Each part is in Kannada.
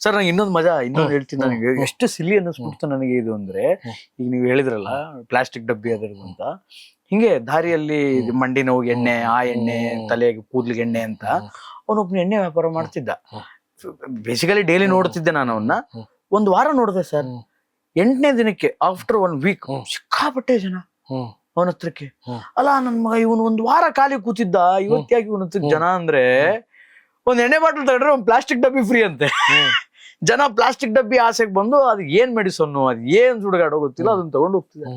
ಸರ್ ನಂಗೆ ಇನ್ನೊಂದು ಹೇಳ್ತೀನಿ. ನನಗೆ ಎಷ್ಟು ಸಿಲಿ ಅನ್ನಿಸ್ಬಿಡ್ತು ನನಗೆ ಇದು ಅಂದ್ರೆ, ಈಗ ನೀವು ಹೇಳಿದ್ರಲ್ಲ ಪ್ಲಾಸ್ಟಿಕ್ ಡಬ್ಬಿ ಅದರದ್ದು ಅಂತ, ಹಿಂಗೆ ದಾರಿಯಲ್ಲಿ ಮಂಡಿ ನೋವಿಗೆ ಎಣ್ಣೆ, ಆ ಎಣ್ಣೆ, ತಲೆಗೆ ಕೂದ್ಲಿಗೆ ಎಣ್ಣೆ ಅಂತ ಅವನೊಬ್ನ ಎಣ್ಣೆ ವ್ಯಾಪಾರ ಮಾಡ್ತಿದ್ದ. ಬೇಸಿಕಲಿ ಡೈಲಿ ನೋಡ್ತಿದ್ದೆ ನಾನು ಅವನ್ನ. ಒಂದ್ ವಾರ ನೋಡಿದೆ ಸರ್. 8ನೇ ದಿನಕ್ಕೆ ಆಫ್ಟರ್ 1 ವೀಕ್ ಸಿಕ್ಕಾಪಟ್ಟೆ ಜನ ಅವನ ಹತ್ರಕ್ಕೆ. ಅಲ್ಲ ನನ್ ಮಗ ಇವನು ಒಂದ್ ವಾರ ಖಾಲಿ ಕೂತಿದ್ದ, ಇವತ್ತಾಗಿ ಇವನ ಹತ್ರಕ್ಕೆ ಜನ ಅಂದ್ರೆ, ಒಂದ್ ಎಣ್ಣೆ ಬಾಟಲ್ ತಗೊಂಡ್ರೆ ಒಂದ್ ಪ್ಲಾಸ್ಟಿಕ್ ಡಬ್ಬಿ ಫ್ರೀ ಅಂತೆ. ಜನ ಪ್ಲಾಸ್ಟಿಕ್ ಡಬ್ಬಿ ಆಸೆಗೆ ಬಂದು ಅದ್ ಏನ್ ಮೆಡಿಸನ್ನು, ಅದ್ ಏನ್ ಸುಡುಗಾಡೋ ಗೊತ್ತಿಲ್ಲ, ಅದನ್ನ ತಗೊಂಡು ಹೋಗ್ತಿದ್ದಾರೆ.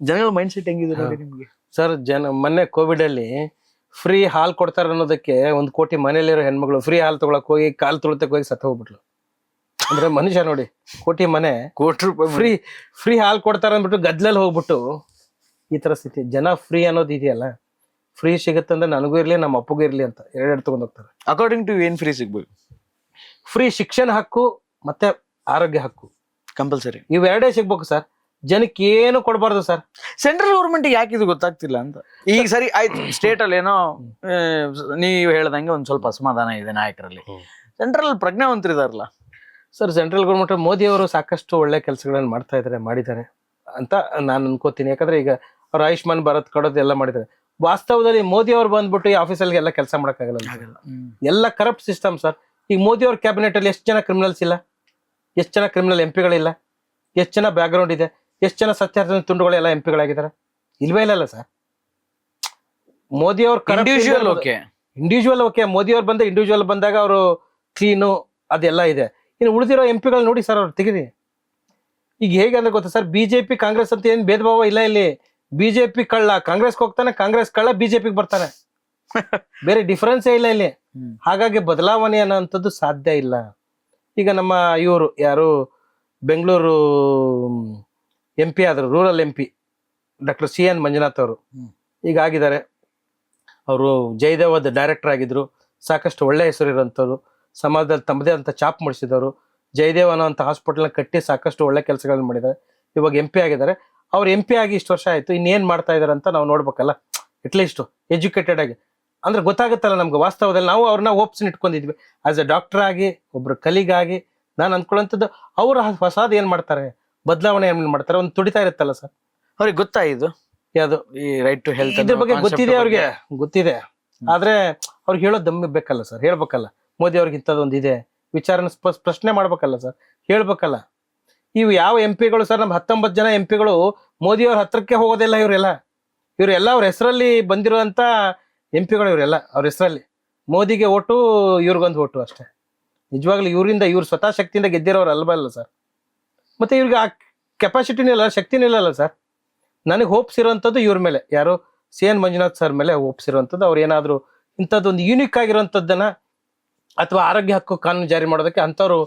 ಜನಗಳ ಮೈಂಡ್ ಸೆಟ್ ಹೆಂಗಿದೆ ನೋಡಿ ನಿಮ್ಗೆ ಸರ್. ಮೊನ್ನೆ ಕೋವಿಡ್ ಅಲ್ಲಿ ಫ್ರೀ ಹಾಲ್ ಕೊಡ್ತಾರ ಅನ್ನೋದಕ್ಕೆ 1 ಕೋಟಿ ಮನೇಲಿರೋ ಹೆಣ್ಮಗಳು ಫ್ರೀ ಹಾಲ್ ತಗೊಳಕ್ ಹೋಗಿ ಕಾಲ್ ತುಳಿತಕ್ಕೆ ಹೋಗಿ ಸತ್ತ ಹೋಗ್ಬಿಟ್ಲು. ಅಂದ್ರೆ ಮನುಷ್ಯ ನೋಡಿ, ಕೋಟಿ ಮನೆ, ಕೋಟಿ ರೂಪಾಯಿ ಫ್ರೀ ಹಾಲ್ ಕೊಡ್ತಾರ ಅಂದ್ಬಿಟ್ಟು ಗದ್ಲಲ್ಲಿ ಹೋಗ್ಬಿಟ್ಟು ಈ ತರ ಸ್ಥಿತಿ. ಜನ ಫ್ರೀ ಅನ್ನೋದು ಇದೆಯಲ್ಲ, ಫ್ರೀ ಸಿಗುತ್ತಂದ್ರೆ ನನಗೂ ಇರ್ಲಿ ನಮ್ಮ ಅಪ್ಪಗೂ ಇರ್ಲಿ ಅಂತ ಎರಡೆರಡು ತಗೊಂಡ್ ಹೋಗ್ತಾರೆ. ಅಕಾರ್ಡಿಂಗ್ ಟು ಏನ್ ಫ್ರೀ ಸಿಗ್ಬೇಕು? ಫ್ರೀ ಶಿಕ್ಷಣ ಹಕ್ಕು ಮತ್ತೆ ಆರೋಗ್ಯ ಹಕ್ಕು ಕಂಪಲ್ಸರಿ, ಇವೆರಡೇ ಸಿಗ್ಬೇಕು ಸರ್. ಜನಕ್ಕೆ ಏನು ಕೊಡಬಾರ್ದು ಸರ್. ಸೆಂಟ್ರಲ್ ಗೌರ್ಮೆಂಟ್ ಯಾಕೆ ಇದು ಗೊತ್ತಾಗ್ತಿಲ್ಲ ಅಂತ. ಈಗ ಸರಿ ಆಯ್ತು, ಸ್ಟೇಟ್ ಅಲ್ಲಿ ಏನೋ ನೀವು ಹೇಳ್ದಂಗೆ ಒಂದ್ ಸ್ವಲ್ಪ ಅಸಮಾಧಾನ ಇದೆ ನಾಯಕರಲ್ಲಿ. ಸೆಂಟ್ರಲ್ ಪ್ರಜ್ಞಾವಂತರಿದಾರಲ್ಲ ಸರ್. ಸೆಂಟ್ರಲ್ ಗೌರ್ಮೆಂಟ್ ಮೋದಿ ಅವರು ಸಾಕಷ್ಟು ಒಳ್ಳೆ ಕೆಲಸಗಳನ್ನ ಮಾಡಿದ್ದಾರೆ ಅಂತ ನಾನು ಅನ್ಕೋತೀನಿ. ಯಾಕಂದ್ರೆ ಈಗ ಅವ್ರು ಆಯುಷ್ಮಾನ್ ಭಾರತ್ ಕೊಡೋದು ಎಲ್ಲ ಮಾಡಿದ್ದಾರೆ. ವಾಸ್ತವದಲ್ಲಿ ಮೋದಿ ಅವ್ರು ಬಂದ್ಬಿಟ್ಟು ಈ ಆಫೀಸಲ್ಲಿ ಎಲ್ಲ ಕೆಲಸ ಮಾಡಕ್ಕಾಗಲ್ಲ. ಎಲ್ಲ ಕರಪ್ಟ್ ಸಿಸ್ಟಮ್ ಸರ್. ಈಗ ಮೋದಿ ಅವ್ರ ಕ್ಯಾಬಿನೆಟ್ ಅಲ್ಲಿ ಎಷ್ಟು ಜನ ಕ್ರಿಮಿನಲ್ಸ್ ಇಲ್ಲ, ಎಷ್ಟು ಜನ ಕ್ರಿಮಿನಲ್ ಎಂಪಿಗಳಿಲ್ಲ, ಎಷ್ಟು ಜನ ಬ್ಯಾಕ್ ಗ್ರೌಂಡ್ ಇದೆ, ಎಷ್ಟು ಜನ ಸತ್ಯಾರ್ಥ ತುಂಡುಗಳೆಲ್ಲ ಎಂಪಿಗಳಾಗಿದ್ದಾರೆ? ಇಲ್ವೇ ಸರ್. ಮೋದಿ ಅವ್ರ ಇಂಡಿವಿಜುವಲ್ ಓಕೆ, ಮೋದಿ ಅವ್ರು ಬಂದ ಇಂಡಿವಿಜುವಲ್ ಬಂದಾಗ ಅವರು ಕ್ಲೀನು ಅದೆಲ್ಲ ಇದೆ. ಇನ್ನು ಉಳಿದಿರೋ ಎಂಪಿಗಳು ನೋಡಿ ಸರ್, ಅವ್ರು ತೆಗೀರಿ. ಈಗ ಹೇಗೆ ಅಂದ್ರೆ ಗೊತ್ತಾ ಸರ್, ಬಿಜೆಪಿ ಕಾಂಗ್ರೆಸ್ ಅಂತ ಏನ್ ಭೇದ ಭಾವ ಇಲ್ಲ ಇಲ್ಲಿ. ಬಿಜೆಪಿ ಕಳ್ಳ ಕಾಂಗ್ರೆಸ್ಗೆ ಹೋಗ್ತಾನೆ, ಕಾಂಗ್ರೆಸ್ ಕಳ್ಳ ಬಿಜೆಪಿಗೆ ಬರ್ತಾನೆ, ಬೇರೆ ಡಿಫರೆನ್ಸೇ ಇಲ್ಲ ಇಲ್ಲಿ. ಹಾಗಾಗಿ ಬದಲಾವಣೆ ಅನ್ನೋಂಥದ್ದು ಸಾಧ್ಯ ಇಲ್ಲ. ಈಗ ನಮ್ಮ ಇವರು ಯಾರು ಬೆಂಗಳೂರು MP ಆದ್ರು, rural MP doctor CN Manjunath ಅವರು ಈಗ ಆಗಿದ್ದಾರೆ. ಅವರು ಜಯದೇವದ ಡೈರೆಕ್ಟರ್ ಆಗಿದ್ರು, ಸಾಕಷ್ಟು ಒಳ್ಳೆ ಹೆಸರು ಇರೋಂಥವ್ರು, ಸಮಾಜದಲ್ಲಿ ತಮ್ಮದೇ ಅಂತ ಚಾಪ್ ಮಾಡಿಸಿದವರು. ಜಯದೇವ್ ಅನ್ನೋ ಅಂತ ಹಾಸ್ಪಿಟಲ್ನ ಕಟ್ಟಿ ಸಾಕಷ್ಟು ಒಳ್ಳೆ ಕೆಲಸಗಳನ್ನ ಮಾಡಿದ್ದಾರೆ. ಇವಾಗ MP ಆಗಿದ್ದಾರೆ. ಅವ್ರು MP ಆಗಿ ಇಷ್ಟು ವರ್ಷ ಆಯ್ತು, ಇನ್ನೇನ್ ಮಾಡ್ತಾ ಇದಾರೆ ಅಂತ ನಾವು ನೋಡ್ಬೇಕಲ್ಲ. ಅಟ್ಲೀಸ್ಟ್ ಎಜುಕೇಟೆಡ್ ಆಗಿ ಅಂದ್ರೆ ಗೊತ್ತಾಗುತ್ತಲ್ಲ ನಮ್ಗೆ. ವಾಸ್ತವದಲ್ಲಿ ನಾವು ಅವ್ರನ್ನ ಓಪ್ಸನ್ ಇಟ್ಕೊಂಡಿದ್ವಿ ಆಸ್ ಎ ಡಾಕ್ಟರ್ ಆಗಿ, ಒಬ್ರು ಕಲಿಗಾಗಿ. ನಾನು ಅನ್ಕೊಳ್ಳೋಂಥದ್ದು ಅವ್ರ ಹೊಸಾದ್ ಏನ್ ಮಾಡ್ತಾರೆ, ಬದಲಾವಣೆ ಏನ್ ಮಾಡ್ತಾರೆ, ಒಂದು ತುಡಿತಾ ಇರುತ್ತಲ್ಲ ಸರ್. ಅವ್ರಿಗೆ ಗೊತ್ತಾ ಇದು ಯಾವ್ದು ಈ ರೈಟ್ ಟು ಹೆಲ್ತ್ ಇದ್ರ ಬಗ್ಗೆ ಗೊತ್ತಿದೆ, ಅವ್ರಿಗೆ ಗೊತ್ತಿದೆ. ಆದ್ರೆ ಅವ್ರಿಗೆ ಹೇಳೋದ್ ದಮ್ಮಿ ಬೇಕಲ್ಲ ಸರ್, ಹೇಳ್ಬೇಕಲ್ಲ. ಮೋದಿ ಅವ್ರಿಗೆ ಇಂಥದ್ದೊಂದು ಇದೆ ವಿಚಾರನ ಪ್ರಶ್ನೆ ಮಾಡ್ಬೇಕಲ್ಲ ಸರ್, ಹೇಳ್ಬೇಕಲ್ಲ. ಇವು ಯಾವ MP ಗಳು ಸರ್, ನಮ್ 19 ಜನ MP ಗಳು ಮೋದಿ ಅವ್ರ ಹತ್ರಕ್ಕೆ ಹೋಗೋದಿಲ್ಲ. ಇವರೆಲ್ಲ ಅವ್ರ ಹೆಸರಲ್ಲಿ ಬಂದಿರುವಂತ MP ಗಳು, ಇವರೆಲ್ಲ ಅವ್ರ ಹೆಸರಲ್ಲಿ. ಮೋದಿಗೆ ಓಟು, ಇವ್ರಿಗೊಂದು ಓಟು ಅಷ್ಟೇ. ನಿಜವಾಗ್ಲೂ ಇವ್ರು ಸ್ವತಃ ಶಕ್ತಿಯಿಂದ ಗೆದ್ದಿರೋರು ಅಲ್ವಲ್ಲ ಸರ್. ಮತ್ತೆ ಇವ್ರಿಗೆ ಆ ಕೆಪಾಸಿಟಿನೂ ಇಲ್ಲ, ಶಕ್ತಿನೂ ಇಲ್ಲಲ್ಲ ಸರ್. ನನಗೆ ಹೋಪ್ಸ್ ಇರೋಂಥದ್ದು ಇವ್ರ ಮೇಲೆ, ಯಾರು CN ಮಂಜುನಾಥ್ ಸರ್ ಮೇಲೆ ಹೋಪ್ಸ್ ಇರೋಂಥದ್ದು. ಅವ್ರು ಏನಾದ್ರು ಇಂಥದ್ದೊಂದು ಯೂನಿಕ್ ಆಗಿರೋಂಥದ್ದನ್ನ ಅಥವಾ ಆರೋಗ್ಯ ಹಕ್ಕು ಕಾನೂನು ಜಾರಿ ಮಾಡೋದಕ್ಕೆ ಅಂಥವ್ರು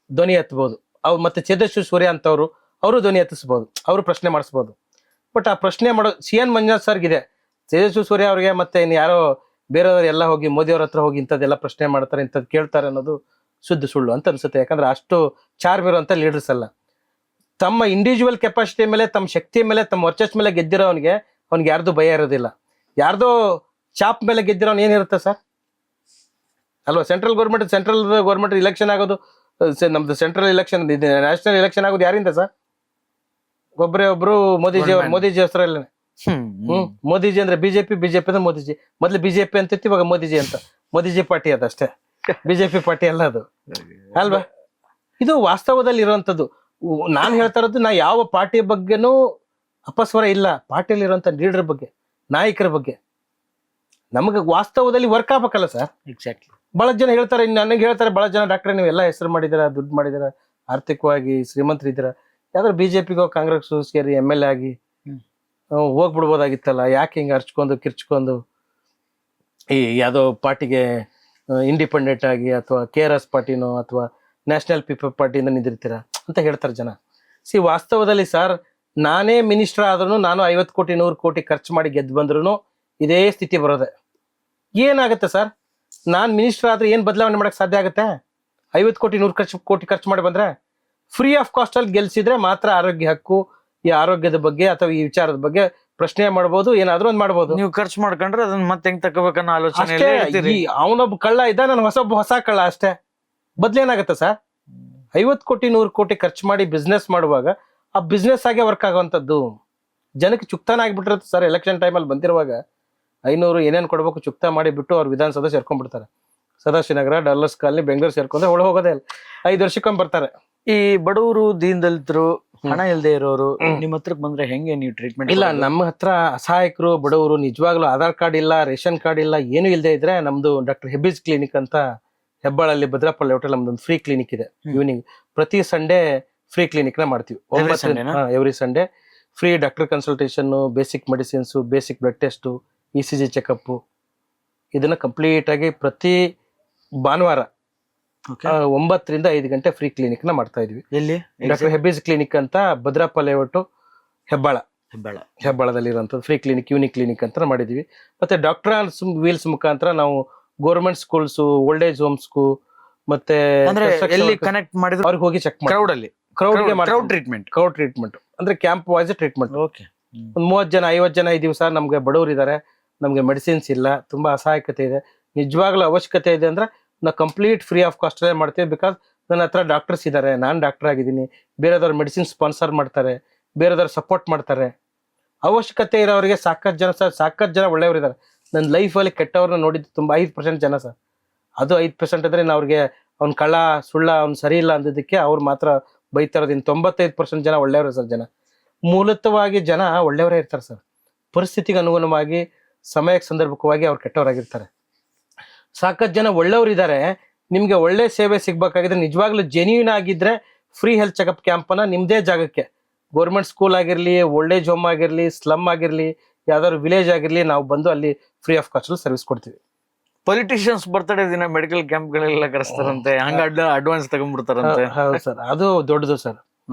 ಧ್ವನಿ ಎತ್ತಬಹುದು. ಅವ್ರು ಮತ್ತೆ ತೇಜಸ್ವಿ ಸೂರ್ಯ ಅಂತವ್ರು, ಅವರು ಧ್ವನಿ ಎತ್ತಿಸ್ಬೋದು, ಅವರು ಪ್ರಶ್ನೆ ಮಾಡಿಸ್ಬೋದು. ಬಟ್ ಆ ಪ್ರಶ್ನೆ ಮಾಡೋ CN ಮಂಜುನಾಥ್ ಸರ್ಗಿದೆ. ತೇಜಸ್ವಿ ಸೂರ್ಯ ಅವ್ರಿಗೆ ಮತ್ತೆ ಇನ್ನು ಯಾರೋ ಬೇರೆಯವ್ರು ಎಲ್ಲ ಹೋಗಿ ಮೋದಿ ಅವ್ರ ಹತ್ರ ಹೋಗಿ ಇಂಥದ್ದೆಲ್ಲ ಪ್ರಶ್ನೆ ಮಾಡ್ತಾರೆ, ಇಂಥದ್ದು ಕೇಳ್ತಾರೆ ಅನ್ನೋದು ಶುದ್ಧ ಸುಳ್ಳು ಅಂತ ಅನ್ಸುತ್ತೆ. ಯಾಕಂದ್ರೆ ಅಷ್ಟು ಚಾರ್ಮ್ ಇರುವಂತ ಲೀಡರ್ಸ್ ಅಲ್ಲ. ತಮ್ಮ ಇಂಡಿವಿಜುವಲ್ ಕೆಪಾಸಿಟಿ ಮೇಲೆ, ತಮ್ಮ ಶಕ್ತಿ ಮೇಲೆ, ತಮ್ಮ ವರ್ಚಸ್ ಮೇಲೆ ಗೆದ್ದಿರೋವನಿಗೆ ಅವ್ನಿಗೆ ಯಾರ್ದು ಭಯ ಇರೋದಿಲ್ಲ. ಯಾರ್ದೋ ಚಾಪ್ ಮೇಲೆ ಗೆದ್ದಿರೋನ್ ಏನಿರುತ್ತೆ ಸರ್ ಅಲ್ವಾ? ಸೆಂಟ್ರಲ್ ಗೌರ್ಮೆಂಟ್ ಇಲೆಕ್ಷನ್ ಆಗೋದು, ನಮ್ದು ಸೆಂಟ್ರಲ್ ಇಲೆಕ್ಷನ್, ನ್ಯಾಷನಲ್ ಇಲೆಕ್ಷನ್ ಆಗೋದು ಯಾರಿಂದ ಸರ್? ಒಬ್ರು ಮೋದಿಜಿ ಹೆಸರಲ್ಲೇ. ಮೋದಿಜಿ ಅಂದ್ರೆ ಬಿಜೆಪಿ ಅಂದ್ರೆ ಮೋದಿಜಿ. ಮೊದ್ಲು ಬಿಜೆಪಿ ಅಂತಿತ್ತು, ಇವಾಗ ಮೋದಿಜಿ ಅಂತ. ಮೋದಿಜಿ ಪಾರ್ಟಿ ಅದಷ್ಟೇ, ಬಿಜೆಪಿ ಪಾರ್ಟಿ ಅಲ್ಲ ಅದು, ಅಲ್ವಾ? ಇದು ವಾಸ್ತವದಲ್ಲಿ ಇರುವಂತದ್ದು. ನಾನ್ ಹೇಳ್ತಾ ಇರೋದು, ನಾ ಯಾವ ಪಾರ್ಟಿ ಬಗ್ಗೆನೂ ಅಪಸ್ವರ ಇಲ್ಲ. ಪಾರ್ಟಿಯಲ್ಲಿ ಇರುವಂತ ಲೀಡರ್ ಬಗ್ಗೆ, ನಾಯಕರ ಬಗ್ಗೆ ನಮಗೆ ವಾಸ್ತವದಲ್ಲಿ ವರ್ಕ್ ಆಗ್ಬೇಕಲ್ಲ ಸರ್. ಎಕ್ಸಾಕ್ಟ್ಲಿ. ಬಹಳ ಜನ ಹೇಳ್ತಾರೆ, ನನಗೆ ಹೇಳ್ತಾರೆ ಬಹಳ ಜನ, ಡಾಕ್ಟ್ರೆ ನೀವು ಎಲ್ಲ ಹೆಸರು ಮಾಡಿದಿರ, ದುಡ್ಡು ಮಾಡಿದಿರ, ಆರ್ಥಿಕವಾಗಿ ಶ್ರೀಮಂತರಿದ್ದೀರ, ಯಾವ್ದಾದ್ರು ಬಿಜೆಪಿಗೋ ಕಾಂಗ್ರೆಸ್ ಸೇರಿ MLA ಆಗಿ ಹೋಗ್ಬಿಡ್ಬೋದಾಗಿತ್ತಲ್ಲ, ಯಾಕೆ ಹಿಂಗೆ ಅರ್ಚ್ಕೊಂಡು ಕಿರ್ಚ್ಕೊಂಡು ಈ ಯಾವುದೋ ಪಾರ್ಟಿಗೆ ಇಂಡಿಪೆಂಡೆಂಟ್ ಆಗಿ ಅಥವಾ KRS ಪಾರ್ಟಿನೋ ಅಥವಾ ನ್ಯಾಷನಲ್ ಪೀಪಲ್ ಪಾರ್ಟಿಯಿಂದ ನಿಂದಿರ್ತೀರ ಅಂತ ಹೇಳ್ತಾರೆ ಜನ. ವಾಸ್ತವದಲ್ಲಿ ಸರ್, ನಾನೇ ಮಿನಿಸ್ಟರ್ ಆದ್ರೂ, ನಾನು 50 ಕೋಟಿ 100 ಕೋಟಿ ಖರ್ಚು ಮಾಡಿ ಗೆದ್ದು ಬಂದ್ರು ಇದೇ ಸ್ಥಿತಿ ಬರೋದೆ. ಏನಾಗುತ್ತೆ ಸರ್? ನಾನ್ ಮಿನಿಸ್ಟರ್ ಆದ್ರೆ ಏನ್ ಬದಲಾವಣೆ ಮಾಡಕ್ ಸಾಧ್ಯ ಆಗುತ್ತೆ? 50 ಕೋಟಿ 100 ಕೋಟಿ ಖರ್ಚು ಮಾಡಿ ಬಂದ್ರೆ ಫ್ರೀ ಆಫ್ ಕಾಸ್ಟ್ ಅಲ್ಲಿ ಗೆಲ್ಸಿದ್ರೆ ಮಾತ್ರ ಆರೋಗ್ಯ ಹಕ್ಕು, ಈ ಆರೋಗ್ಯದ ಬಗ್ಗೆ ಅಥವಾ ಈ ವಿಚಾರದ ಬಗ್ಗೆ ಪ್ರಶ್ನೆ ಮಾಡಬಹುದು, ಏನಾದ್ರೂ ಒಂದ್ ಮಾಡಬಹುದು. ನೀವು ಖರ್ಚು ಮಾಡ್ಕೊಂಡ್ರೆ ಅದನ್ನ ಮತ್ತೆ ಹೆಂಗ್ ತಗೋಬೇಕನ್ನೋ ಆಲೋಚನೆ. ಅವನೊಬ್ಬ ಕಳ್ಳ ಇದ್ದ, ನಾನು ಹೊಸ ಕಳ್ಳ ಅಷ್ಟೇ. ಬದ್ಲೇನಾಗತ್ತೆ ಸರ್? 50 ಕೋಟಿ 100 ಕೋಟಿ ಖರ್ಚು ಮಾಡಿ ಬಿಸ್ನೆಸ್ ಮಾಡುವಾಗ ಆ ಬಿಸ್ನೆಸ್ ಆಗೇ ವರ್ಕ್ ಆಗುವಂಥದ್ದು. ಜನಕ್ಕೆ ಚುಕ್ತಾನ ಆಗ್ಬಿಟ್ಟಿರುತ್ತೆ ಸರ್. ಎಲೆಕ್ಷನ್ ಟೈಮಲ್ಲಿ ಬಂದಿರುವಾಗ 500 ಏನೇನು ಕೊಡ್ಬೇಕು ಚುಕ್ತಾ ಮಾಡಿ ಬಿಟ್ಟು ಅವ್ರು ವಿಧಾನಸೌಧ ಸೇರ್ಕೊಂಡ್ಬಿಡ್ತಾರೆ. ಸದಾಶಿವನಗರ, ಡಲ್ಲರ್ಸ್ ಕಾಲನಿ, ಬೆಂಗಳೂರು ಸೇರ್ಕೊಂಡ್ರೆ ಒಳ ಹೋಗೋದೇ ಇಲ್ಲ. 5 ವರ್ಷಕ್ಕೊಮ್ಮೆ ಬರ್ತಾರೆ. ಈ ಬಡವರು, ದೀನದಲಿತರು, ಹಣ ಇಲ್ಲದೆ ಇರೋರು ನಿಮ್ ಹತ್ರಕ್ ಬಂದ್ರೆ ಹೆಂಗೆ ನೀವು ಟ್ರೀಟ್ಮೆಂಟ್? ಇಲ್ಲ, ನಮ್ಮ ಹತ್ರ ಅಸಹಾಯಕರು, ಬಡವರು, ನಿಜವಾಗ್ಲೂ ಆಧಾರ್ ಕಾರ್ಡ್ ಇಲ್ಲ, ರೇಷನ್ ಕಾರ್ಡ್ ಇಲ್ಲ, ಏನು ಇಲ್ಲದೆ ಇದ್ರೆ ನಮ್ದು ಡಾಕ್ಟರ್ ಹೆಬ್ಬೀಸ್ ಕ್ಲಿನಿಕ್ ಅಂತ ಹೆಬ್ಬಾಳಲ್ಲಿ ಭದ್ರಾಪಳ್ಳಿ ಹೋಟೆಲ್ ನಮ್ದೊಂದು ಫ್ರೀ ಕ್ಲಿನಿಕ್ ಇದೆ. ಈವ್ನಿಂಗ್ ಪ್ರತಿ ಸಂಡೇ ಫ್ರೀ ಕ್ಲಿನಿಕ್ ನ ಮಾಡ್ತೀವಿ. Every Sunday free doctor consultation, basic medicines, basic blood test, ECG checkup, ಇದನ್ನ ಕಂಪ್ಲೀಟ್ ಆಗಿ ಪ್ರತಿ ಭಾನುವಾರ 9 ರಿಂದ 5 ಗಂಟೆ ಫ್ರೀ ಕ್ಲಿನಿಕ್ ನ ಮಾಡ್ತಾ ಇದೀವಿ. ಎಲ್ಲಿ? ಡಾಕ್ಟರ್ ಹೆಬ್ಬೀಸ್ ಕ್ಲಿನಿಕ್ ಅಂತ ಭದ್ರಾಪಳ್ಳಿ ಒಟ್ಟು ಹೆಬ್ಬಾಳದಲ್ಲಿರುವಂಥದ್ದು ಫ್ರೀ ಕ್ಲಿನಿಕ್, ಯೂನಿಕ್ ಕ್ಲಿನಿಕ್ ಅಂತ ಮಾಡಿದೀವಿ. ಮತ್ತೆ ಡಾಕ್ಟರ್ ವೀಲ್ಸ್ ಮುಖಾಂತರ ನಾವು ಗೌರ್ಮೆಂಟ್ ಸ್ಕೂಲ್ಸ್, ಓಲ್ಡ್ ಏಜ್ ಹೋಮ್ಸ್ಗೂ ಮತ್ತೆ ಎಲ್ಲಿ ಕನೆಕ್ಟ್ ಮಾಡಿದ್ರು ಅವ್ರಿಗೆ ಹೋಗಿ ಚೆಕ್ ಮಾಡಿ ಕ್ರೌಡ್ ಟ್ರೀಟ್ಮೆಂಟ್ ಅಂದ್ರೆ ಕ್ಯಾಂಪ್ ವಾಯ್ಸ್ ಟ್ರೀಟ್ಮೆಂಟ್. ಒಂದು 30 ಜನ 50 ಜನ ಇದೀವಿ ಸರ್. ನಮ್ಗೆ ಬಡವರು ಇದಾರೆ, ನಮ್ಗೆ ಮೆಡಿಸಿನ್ಸ್ ಇಲ್ಲ, ತುಂಬಾ ಅಸಹಾಯಕತೆ ಇದೆ, ನಿಜವಾಗ್ಲೂ ಅವಶ್ಯಕತೆ ಇದೆ ಅಂದ್ರೆ ನಾವು ಕಂಪ್ಲೀಟ್ ಫ್ರೀ ಆಫ್ ಕಾಸ್ಟ್ ಮಾಡ್ತೀವಿ. ಬಿಕಾಸ್ ನನ್ನ ಹತ್ರ ಡಾಕ್ಟರ್ಸ್ ಇದ್ದಾರೆ, ನಾನು ಡಾಕ್ಟರ್ ಆಗಿದ್ದೀನಿ, ಬೇರೆದವ್ರ ಮೆಡಿಸಿನ್ ಸ್ಪಾನ್ಸರ್ ಮಾಡ್ತಾರೆ, ಬೇರೆದವ್ರು ಸಪೋರ್ಟ್ ಮಾಡ್ತಾರೆ. ಅವಶ್ಯಕತೆ ಇರೋರಿಗೆ ಸಾಕಷ್ಟು ಜನ ಸರ್, ಸಾಕಷ್ಟು ಜನ ಒಳ್ಳೆಯವರಿದ್ದಾರೆ. ನನ್ನ ಲೈಫಲ್ಲಿ ಕೆಟ್ಟವ್ರನ್ನ ನೋಡಿದ್ದು ತುಂಬ 5% ಜನ ಸರ್. ಅದು 5% ಅಂದ್ರೆ ನಾವು ಅವ್ರಿಗೆ ಅವ್ನ ಕಳ್ಳ ಸುಳ್ಳ ಅವ್ನು ಸರಿ ಇಲ್ಲ ಅಂದಿದ್ದಕ್ಕೆ ಅವ್ರು ಮಾತ್ರ ಬೈತಾರೋದಿನ್. 95% ಜನ ಒಳ್ಳೆಯವರೇ ಸರ್. ಜನ ಮೂಲತವಾಗಿ ಜನ ಒಳ್ಳೆಯವರೇ ಇರ್ತಾರೆ ಸರ್. ಪರಿಸ್ಥಿತಿಗೆ ಅನುಗುಣವಾಗಿ, ಸಮಯಕ್ಕೆ ಸಂದರ್ಭಕವಾಗಿ ಅವ್ರು ಕೆಟ್ಟವರಾಗಿರ್ತಾರೆ. ಸಾಕಷ್ಟು ಜನ ಒಳ್ಳೆಯವರು ಇದ್ದಾರೆ. ನಿಮ್ಗೆ ಒಳ್ಳೆ ಸೇವೆ ಸಿಗ್ಬೇಕಾಗಿದ್ರೆ, ನಿಜವಾಗ್ಲೂ ಜೆನ್ಯೂನ್ ಆಗಿದ್ರೆ ಫ್ರೀ ಹೆಲ್ತ್ ಚೆಕಪ್ ಕ್ಯಾಂಪನ್ನ ನಿಮ್ದೇ ಜಾಗಕ್ಕೆ, ಗೌರ್ಮೆಂಟ್ ಸ್ಕೂಲ್ ಆಗಿರ್ಲಿ, ಓಲ್ಡ್ ಏಜ್ ಹೋಮ್ ಆಗಿರ್ಲಿ, ಸ್ಲಮ್ ಆಗಿರ್ಲಿ, ಯಾವ್ದಾದ್ರು ವಿಲೇಜ್ ಆಗಿರ್ಲಿ, ನಾವು ಬಂದು ಅಲ್ಲಿ ಫ್ರೀ ಆಫ್ ಕಾಸ್ಟ್ ಸರ್ವಿಸ್ ಕೊಡ್ತೀವಿ. ಪೊಲಿಟಿಷಿಯನ್ಸ್ ಬರ್ತಡೇ ದಿನ ಮೆಡಿಕಲ್ ಕ್ಯಾಂಪ್ ಗಳೆಲ್ಲ ಕರೆಸ್ತಾರಂತೆ, ಹಂಗ ಅಡ್ವಾನ್ಸ್ ತಗೊಂಡ್ಬಿಡ್ತಾರಂತೆ. ಹೌದು ಸರ್, ಅದು ದೊಡ್ಡದು ಸರ್.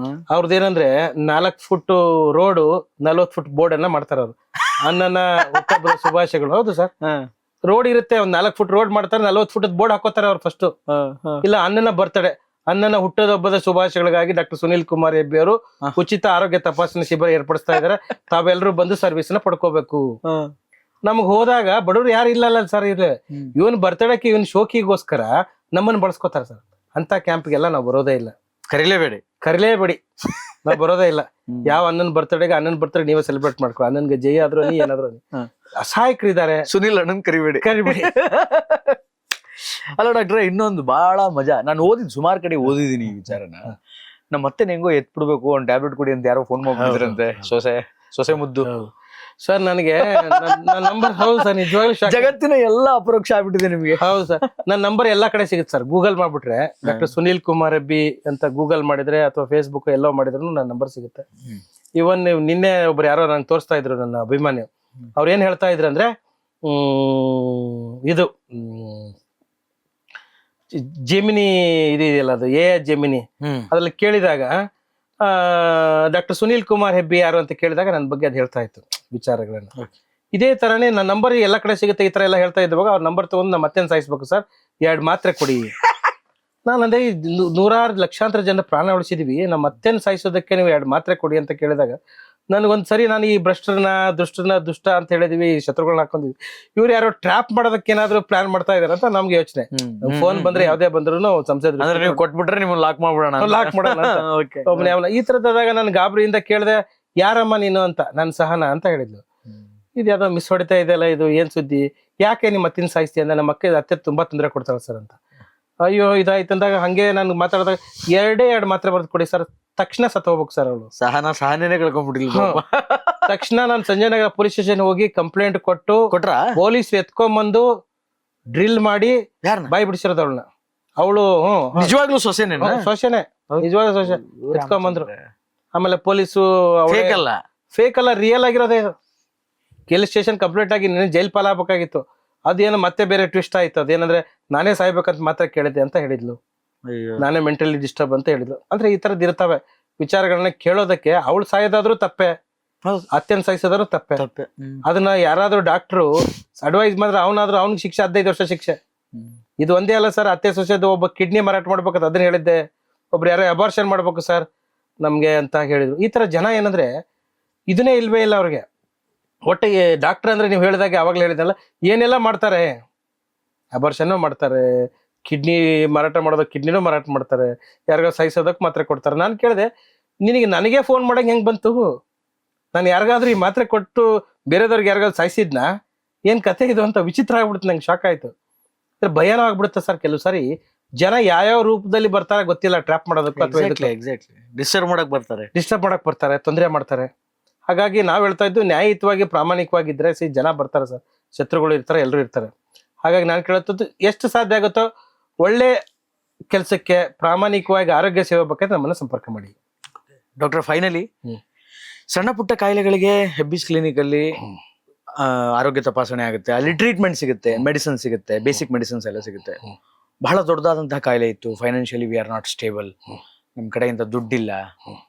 ಅವ್ರದ್ದೇನಂದ್ರೆ 4 ಫುಟ್ ರೋಡ್, 40 ಫುಟ್ ಬೋರ್ಡ್ ಅನ್ನ ಮಾಡ್ತಾರ ಅವ್ರು. ಅನ್ನನ ಹುಟ್ಟಹಬ್ಬದ ಶುಭಾಶಯಗಳು. ಹೌದು ಸರ್, ರೋಡ್ ಇರುತ್ತೆ, ಒಂದ್ 4 ಫುಟ್ ರೋಡ್ ಮಾಡ್ತಾರೆ, 40 ಫುಟ್ ಬೋರ್ಡ್ ಹಾಕೋತಾರೆ ಅವ್ರು ಫಸ್ಟ್. ಇಲ್ಲ, ಅನ್ನನ ಬರ್ತಡೆ, ಅನ್ನನ ಹುಟ್ಟದಹಬ್ಬದ ಶುಭಾಶಯಗಳಿಗಾಗಿ ಡಾಕ್ಟರ್ ಸುನೀಲ್ ಕುಮಾರ್ ಹೆಬ್ಬಿ ಅವರು ಉಚಿತ ಆರೋಗ್ಯ ತಪಾಸಣೆ ಶಿಬಿರ ಏರ್ಪಡಿಸ್ತಾ ಇದಾರೆ. ತಾವೆಲ್ಲರೂ ಬಂದು ಸರ್ವಿಸ್ ನ ಪಡ್ಕೋಬೇಕು. ನಮಗ್ ಹೋದಾಗ ಬಡವರು ಯಾರು ಇಲ್ಲಲ್ಲ ಸರ್. ಇದೆ ಇವನ್ ಬರ್ತಡೇಗೆ, ಇವನ್ ಶೋಕಿಗೋಸ್ಕರ ನಮ್ಮನ್ನ ಬಳಸ್ಕೋತಾರ ಸರ್. ಅಂತ ಕ್ಯಾಂಪ್ಗೆಲ್ಲ ನಾವು ಬರೋದೇ ಇಲ್ಲ. ಕರಿಲೇಬೇಡಿ, ನಾವ್ ಬರೋದೇ ಇಲ್ಲ. ಯಾವ ಅಣ್ಣನ್ ಬರ್ತಡೇಗೆ ಅಣ್ಣನ್ ಬರ್ತಡೇ ನೀವೇ ಸೆಲೆಬ್ರೇಟ್ ಮಾಡ್ಕೊ. ಅಣ್ಣನ್ಗೆ ಜೈ ಆದ್ರೂ ಏನಾದ್ರು ಅಸಹಾಯಕರು ಇದಾರೆ, ಸುನಿಲ್ ಅಣ್ಣನ್ ಕರಿಬೇಡಿ. ಅಲ್ಲ ಡಾಕ್ಟ್ರೆ, ಇನ್ನೊಂದು ಬಹಳ ಮಜಾ, ನಾನು ಓದಿದ್ ಸುಮಾರು ಕಡೆ ಓದಿದೀನಿ ಈ ವಿಚಾರನ. ನಮ್ಮ ಮತ್ತೆ ಹೆಂಗೋ ಎತ್ಬಿಡ್ಬೇಕು, ಒಂದ್ ಟ್ಯಾಬ್ಲೆಟ್ ಕೊಡಿ ಅಂತ ಯಾರೋ ಫೋನ್ ಮಾಡ್ಬಿಟ್ಟಿದ್ರಂತೆ. ಸೊಸೆ ಮುದ್ದು ಸರ್. ನನಗೆ ನನ್ನ ನಂಬರ್, ಹೌದು ಸರ್, ನಿಜವಾಗ್ಲೂ ಜಗತ್ತಿನ ಎಲ್ಲಾ ಅಪರೋಕ್ಷ ಆಗ್ಬಿಟ್ಟಿದೆ ನಿಮ್ಗೆ. ಹೌದು ಸರ್, ನನ್ನ ನಂಬರ್ ಎಲ್ಲಾ ಕಡೆ ಸಿಗುತ್ತೆ ಸರ್. ಗೂಗಲ್ ಮಾಡ್ಬಿಟ್ರೆ ಡಾಕ್ಟರ್ ಸುನೀಲ್ ಕುಮಾರ್ ಹೆಬ್ಬಿ ಅಂತ ಗೂಗಲ್ ಮಾಡಿದ್ರೆ ಅಥವಾ ಫೇಸ್ಬುಕ್ ಎಲ್ಲೋ ಮಾಡಿದ್ರು ನನ್ನ ನಂಬರ್ ಸಿಗುತ್ತೆ. ಇವನ್ ನೀವು ನಿನ್ನೆ ಒಬ್ರು ಯಾರೋ ನಂಗೆ ತೋರಿಸ್ತಾ ಇದ್ರು, ನನ್ನ ಅಭಿಮಾನಿ. ಅವ್ರು ಏನ್ ಹೇಳ್ತಾ ಇದ್ರು ಅಂದ್ರೆ, ಇದು ಜೆಮಿನಿ ಇದೆಯಲ್ಲ, ಅದು ಜೆಮಿನಿ, ಅದ್ರಲ್ಲಿ ಕೇಳಿದಾಗ ಡಾಕ್ಟರ್ ಸುನೀಲ್ ಕುಮಾರ್ ಹೆಬ್ಬಿ ಯಾರು ಅಂತ ಕೇಳಿದಾಗ ನನ್ನ ಬಗ್ಗೆ ಅದು ಹೇಳ್ತಾ ಇತ್ತು ವಿಚಾರಗಳನ್ನ. ಇದೇ ತರನೇ ನನ್ನ ನಂಬರ್ ಎಲ್ಲ ಕಡೆ ಸಿಗುತ್ತೆ, ಈ ತರ ಎಲ್ಲ ಹೇಳ್ತಾ ಇದ್ದಾಗ ಅವ್ರ ನಂಬರ್ ತಗೊಂಡು ನಮ್ಮ ಮತ್ತೇನು ಸಾಯಿಸ್ಬೇಕು ಸರ್, 2 ಮಾತ್ರೆ ಕೊಡಿ. ನಾನು ಅಂದೆ, 100 ಲಕ್ಷಾಂತರ ಜನ ಪ್ರಾಣ ಉಳಿಸಿದೀವಿ, ನಮ್ಮ ಮತ್ತೇನು ಸಾಯಿಸೋದಕ್ಕೆ ನೀವು 2 ಮಾತ್ರೆ ಕೊಡಿ ಅಂತ ಕೇಳಿದಾಗ ನನಗೊಂದ್ಸರಿ, ನಾನು ಈ ಭ್ರಷ್ಟರನ್ನ ದುಷ್ಟ ಅಂತ ಹೇಳಿದೀವಿ, ಶತ್ರುಗಳನ್ನ ಹಾಕೊಂಡಿದ್ವಿ, ಇವ್ರು ಯಾರೋ ಟ್ರ್ಯಾಪ್ ಮಾಡೋದಕ್ಕೆ ಏನಾದ್ರು ಪ್ಲಾನ್ ಮಾಡ್ತಾ ಇದಾರೆ ಅಂತ ನಮ್ಗೆ ಯೋಚನೆ. ಫೋನ್ ಬಂದ್ರೆ ಯಾವ್ದೇ ಬಂದ್ರು ಸಂಸದ ಕೊಟ್ಬಿಟ್ರೆ ನೀವು ಲಾಕ್ ಮಾಡೋಣ ಒಬ್ಬನೇ ಅವನ. ಈ ತರದಾಗ ನಾನು ಗಾಬರಿಯಿಂದ ಕೇಳಿದೆ, ಯಾರಮ್ಮ ನೀನು ಅಂತ. ನನ್ ಸಹನ ಅಂತ ಹೇಳಿದ್ಲು. ಇದು ಯಾವ್ದೋ ಮಿಸ್ ಹೊಡಿತಾ ಇದೆಯಲ್ಲ, ಇದು ಏನ್ ಸುದ್ದಿ, ಯಾಕೆ ನಿಮ್ಮ ಅತ್ತಿನ ಸಾಯಿಸ್ತಿ ಅಂದ್ರೆ, ನಮ್ಮ ಅತ್ತೆ ತುಂಬಾ ತೊಂದರೆ ಕೊಡ್ತಾರ ಸರ್ ಅಂತ. ಅಯ್ಯೋ ಇದಾಯ್ತಂದಾಗ ಹಂಗೆ ನಾನು ಮಾತಾಡಿದಾಗ 2 ಮಾತ್ರೆ ಬರ್ದು ಕೊಡಿ ಸರ್, ತಕ್ಷಣ ಸತ್ತು ಹೋಗ್ಬೇಕು ಸರ್ ಅವಳು. ಸಹನೇ ಕಳ್ಕೊಂಡ್ಬಿಟ್ಟಿಲ್ಲ. ತಕ್ಷಣ ನಾನು ಸಂಜಯನಗರ ಪೊಲೀಸ್ ಸ್ಟೇಷನ್ ಹೋಗಿ ಕಂಪ್ಲೇಂಟ್ ಕೊಟ್ರ ಪೊಲೀಸ್ ಎತ್ಕೊಂಡ್ಬಂದು ಡ್ರಿಲ್ ಮಾಡಿ ಬಾಯಿ ಬಿಡಿಸಿರೋದು ಅವಳನ್ನ. ಅವಳು ನಿಜವಾಗ್ಲೂ ಸೊಸೆನೆ, ನಿಜವಾಗ್ಲೂ ಸೊಸೆ ಎತ್ಕೊಂಡ್ಬಂದ್ರು. ಆಮೇಲೆ ಪೊಲೀಸು ಫೇಕ್ ಅಲ್ಲ, ರಿಯಲ್ ಆಗಿರೋದೇ. ಪೊಲೀಸ್ ಸ್ಟೇಷನ್ ಕಂಪ್ಲೇಂಟ್ ಆಗಿ ನೀನು ಜೈಲ್ ಪಾಲಾಗಬೇಕಾಗಿತ್ತು. ಅದೇನೋ ಮತ್ತೆ ಬೇರೆ ಟ್ವಿಸ್ಟ್ ಆಯ್ತು. ಅದೇನಂದ್ರೆ ನಾನೇ ಸಾಯ್ಬೇಕಂತ ಮಾತ್ರ ಕೇಳಿದ್ದೆ ಅಂತ ಹೇಳಿದ್ಲು, ನಾನೇ ಮೆಂಟಲಿ ಡಿಸ್ಟರ್ಬ್ ಅಂತ ಹೇಳಿದ್ಲು. ಅಂದ್ರೆ ಈ ತರದ್ ಇರ್ತಾವೆ ವಿಚಾರಗಳನ್ನ ಕೇಳೋದಕ್ಕೆ. ಅವಳು ಸಾಯೋದಾದ್ರೂ ತಪ್ಪೆ, ಅತ್ಯಂತ ಸಾಯಿಸೋದಾದ್ರು ತಪ್ಪೆ. ಅದನ್ನ ಯಾರಾದ್ರೂ ಡಾಕ್ಟ್ರು ಅಡ್ವೈಸ್ ಮಾಡಿದ್ರೆ ಅವ್ನಿಗೆ ಶಿಕ್ಷೆ 15 ವರ್ಷ ಶಿಕ್ಷೆ. ಇದು ಒಂದೇ ಅಲ್ಲ ಸರ್, ಅತ್ತೆ ಸೊಸೆದು ಒಬ್ಬ ಕಿಡ್ನಿ ಮಾರಾಟ ಮಾಡ್ಬೇಕಂತ ಅದನ್ನ ಹೇಳಿದ್ದೆ, ಒಬ್ರು ಯಾರೋ ಅಬಾರ್ಷನ್ ಮಾಡ್ಬೇಕು ಸರ್ ನಮ್ಗೆ ಅಂತ ಹೇಳಿದ್ರು. ಈ ತರ ಜನ ಏನಂದ್ರೆ ಇದನ್ನೇ ಇಲ್ವೇ ಇಲ್ಲ ಅವ್ರಿಗೆ. ಒಟ್ಟಿಗೆ ಡಾಕ್ಟರ್ ಅಂದ್ರೆ ನೀವು ಹೇಳಿದಾಗ ಅವಾಗ್ಲೇ ಹೇಳಿದಲ್ಲ, ಏನೆಲ್ಲ ಮಾಡ್ತಾರೆ, ಅಬಾರ್ಷನ್ ಮಾಡ್ತಾರೆ, ಕಿಡ್ನಿ ಮಾರಾಟ ಮಾಡೋದು ಕಿಡ್ನಿನೂ ಮಾರಾಟ ಮಾಡ್ತಾರೆ, ಯಾರಿಗೋ ಸಾಯಿಸೋದಕ್ಕೆ ಮಾತ್ರೆ ಕೊಡ್ತಾರೆ. ನಾನು ಕೇಳಿದೆ, ನಿನಗೆ ನನಗೆ ಫೋನ್ ಮಾಡಂಗೆ ಹೆಂಗೆ ಬಂತು? ನಾನು ಯಾರಿಗಾದ್ರೂ ಈ ಮಾತ್ರೆ ಕೊಟ್ಟು ಬೇರೆದವ್ರಿಗೆ ಯಾರಿಗಾದ್ರು ಸಾಯಿಸಿದ್ನಾ? ಏನು ಕತೆ ಇದು ಅಂತ ವಿಚಿತ್ರ ಆಗ್ಬಿಡುತ್ತೆ, ನಂಗೆ ಶಾಕ್ ಆಯಿತು. ಭಯನೂ ಆಗ್ಬಿಡುತ್ತೆ ಸರ್. ಕೆಲವು ಸಾರಿ ಜನ ಯಾವ್ಯಾವ ರೂಪದಲ್ಲಿ ಬರ್ತಾರೆ ಗೊತ್ತಿಲ್ಲ, ಟ್ರ್ಯಾಪ್ ಮಾಡೋದಕ್ಕೆ ಅಥವಾ ಎಕ್ಸಾಕ್ಟ್ಲಿ ಡಿಸ್ಟರ್ಬ್ ಮಾಡಕ್ ಬರ್ತಾರೆ, ತೊಂದರೆ ಮಾಡ್ತಾರೆ. ಹಾಗಾಗಿ ನಾವು ಹೇಳ್ತಾ ಇದ್ದು ನ್ಯಾಯಯುತವಾಗಿ ಪ್ರಾಮಾಣಿಕವಾಗಿದ್ರೆ ಜನ ಬರ್ತಾರೆ ಸರ್. ಶತ್ರುಗಳು ಇರ್ತಾರೆ, ಎಲ್ಲರೂ ಇರ್ತಾರೆ. ಹಾಗಾಗಿ ನಾನು ಕೇಳುತ್ತದ್ದು ಎಷ್ಟು ಸಾಧ್ಯ ಆಗುತ್ತೋ ಒಳ್ಳೆ ಕೆಲಸಕ್ಕೆ ಪ್ರಾಮಾಣಿಕವಾಗಿ ಆರೋಗ್ಯ ಸೇವೆ ಬೇಕಾದ್ರೆ ನಮ್ಮನ್ನ ಸಂಪರ್ಕ ಮಾಡಿ. ಡಾಕ್ಟರ್, ಫೈನಲಿ ಸಣ್ಣ ಪುಟ್ಟ ಕಾಯಿಲೆಗಳಿಗೆ ಹೆಬ್ಬಿಸ್ ಕ್ಲಿನಿಕ್ ಅಲ್ಲಿ ಆರೋಗ್ಯ ತಪಾಸಣೆ ಆಗುತ್ತೆ, ಅಲ್ಲಿ ಟ್ರೀಟ್ಮೆಂಟ್ ಸಿಗುತ್ತೆ, ಮೆಡಿಸಿನ್ ಸಿಗುತ್ತೆ, ಬೇಸಿಕ್ ಮೆಡಿಸಿನ್ಸ್ ಎಲ್ಲ ಸಿಗುತ್ತೆ. ಬಹಳ ದೊಡ್ಡದಾದಂತಹ ಕಾಯಿಲೆ ಇತ್ತು, financially we are not stable, ನಮ್ಮ ಕಡೆಯಿಂದ ದುಡ್ಡಿಲ್ಲ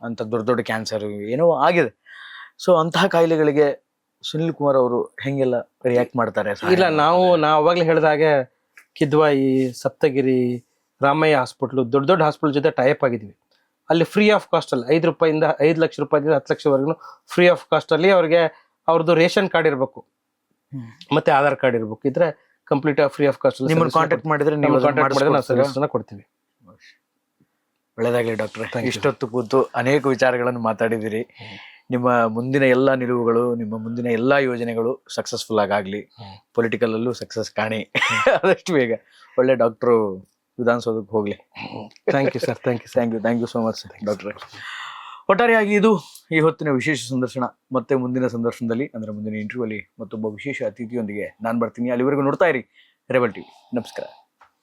ಅಂತ, ದೊಡ್ಡ ಕ್ಯಾನ್ಸರ್ ಏನೋ ಆಗಿದೆ. ಸೊ ಅಂತಹ ಕಾಯಿಲೆಗಳಿಗೆ ಸುನಿಲ್ ಕುಮಾರ್ ಅವರು ಹೆಂಗೆಲ್ಲ ರಿಯಾಕ್ಟ್ ಮಾಡ್ತಾರೆ? ಇಲ್ಲ, ನಾವು ಅವಾಗಲೇ ಹೇಳಿದಾಗೆ ಕಿದ್ವಾಯಿ, ಸಪ್ತಗಿರಿ, ರಾಮಯ್ಯ ಹಾಸ್ಪಿಟ್ಲು, ದೊಡ್ಡ ಹಾಸ್ಪಿಟಲ್ ಜೊತೆ ಟೈಪ್ ಆಗಿದ್ವಿ. ಅಲ್ಲಿ ಫ್ರೀ ಆಫ್ ಕಾಸ್ಟ್ ಅಲ್ಲಿ 5 ರೂಪಾಯಿಂದ 5 ಲಕ್ಷ ರೂಪಾಯಿಂದ 10 ಲಕ್ಷವರೆಗೂ ಫ್ರೀ ಆಫ್ ಕಾಸ್ಟ್ ಅಲ್ಲಿ ಅವ್ರಿಗೆ ಅವ್ರದ್ದು ರೇಷನ್ ಕಾರ್ಡ್ ಇರಬೇಕು, ಮತ್ತೆ ಆಧಾರ್ ಕಾರ್ಡ್ ಇರಬೇಕು. ಇದ್ರೆ ಕಂಪ್ಲೀಟ್ ಫ್ರೀ ಆಫ್ ಕಾಸ್ಟ್ ನಿಮ್ಮನ್ನು ಕಾಂಟ್ಯಾಕ್ಟ್ ಮಾಡಿದ್ರೆ ನೀವು ನಾವು ಸರ್ವಿಸ್ ಕೊಡ್ತೀವಿ. ಒಳ್ಳೆದಾಗ್ಲಿ ಡಾಕ್ಟ್ರೆ. ಇಷ್ಟೊತ್ತು ಕೂತು ಅನೇಕ ವಿಚಾರಗಳನ್ನು ಮಾತಾಡಿದಿರಿ. ನಿಮ್ಮ ಮುಂದಿನ ಎಲ್ಲಾ ನಿಲುವುಗಳು, ನಿಮ್ಮ ಮುಂದಿನ ಎಲ್ಲಾ ಯೋಜನೆಗಳು ಸಕ್ಸಸ್ಫುಲ್ ಆಗಲಿ, ಪೊಲಿಟಿಕಲ್ ಅಲ್ಲೂ ಸಕ್ಸಸ್ ಕಾಣಿ ಆದಷ್ಟು ಬೇಗ. ಒಳ್ಳೆ ಡಾಕ್ಟ್ರು ವಿಧಾನಸೌಧಕ್ಕೆ ಹೋಗ್ಲಿ. Thank you sir. Thank you so much ಡಾಕ್ಟ್ರೆ. ಒಟ್ಟಾರೆಯಾಗಿ ಇದು ಈ ಹೊತ್ತಿನ ವಿಶೇಷ ಸಂದರ್ಶನ. ಮತ್ತೆ ಮುಂದಿನ ಸಂದರ್ಶನದಲ್ಲಿ, ಅಂದ್ರೆ ಮುಂದಿನ ಇಂಟರ್ವ್ಯೂ ಅಲ್ಲಿ ಮತ್ತೊಬ್ಬ ವಿಶೇಷ ಅತಿಥಿಯೊಂದಿಗೆ ನಾನು ಬರ್ತೀನಿ. ಅಲ್ಲಿವರೆಗೂ ನೋಡ್ತಾ ಇರಿ ರೆಬೆಲ್ ಟಿವಿ. ನಮಸ್ಕಾರ.